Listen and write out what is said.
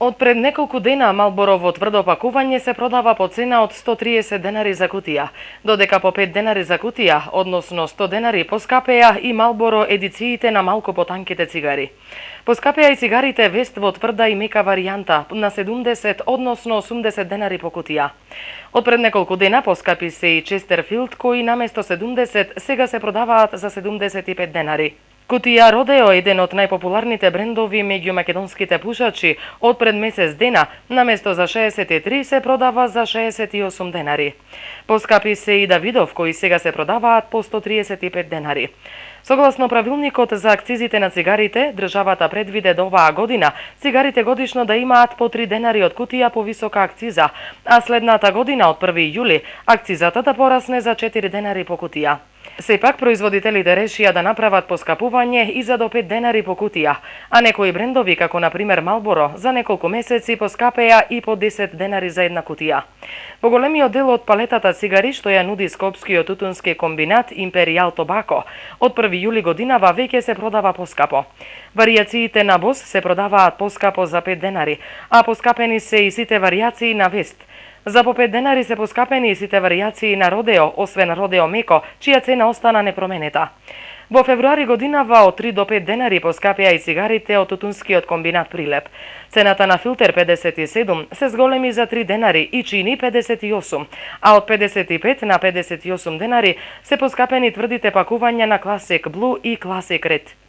Од пред неколку дена Малборо во тврдо пакување се продава по цена од 130 денари за кутија, додека по 5 денари за кутија, односно 100 денари поскапеа и Малборо едициите на малку потанките цигари. Поскапеа и цигарите Вест во тврда и мека варијанта на 70, односно 80 денари по кутија. Од пред неколку дена поскапи се и Честерфилд, кои наместо 70 сега се продаваат за 75 денари. Кутија Родео, еден од најпопуларните брендови меѓу македонските пушачи, од пред месец дена, наместо за 63 се продава за 68 денари. Поскапи се и Давидов, кои сега се продаваат по 135 денари. Согласно правилникот за акцизите на цигарите, државата предвиде до оваа година цигарите годишно да имаат по 3 денари од кутија повисока акциза, а следната година од 1 јули акцизата да порасне за 4 денари по кутија. Сепак, производителите решија да направат поскапување и за до 5 денари по кутија, а некои брендови, како на пример Малборо, за неколку месеци поскапеа и по 10 денари за една кутија. Поголемиот дел од палетата цигари што ја нуди скопскиот тутунски комбинат Империјал Тобако, од 1 јули годинава веќе се продава поскапо. Варијациите на Бос се продаваат поскапо за 5 денари, а поскапени се и сите варијации на Вест. За по 5 денари се поскапени и сите варијации на Родео, освен Родео Меко, чија цена остана непроменета. Во февруари годинава од 3 до 5 денари поскапеа и цигарите од тутунскиот комбинат Прилеп. Цената на филтер 57 се зголеми за 3 денари и чини 58, а од 55 на 58 денари се поскапени тврдите пакувања на Класик Блу и Класик Ред.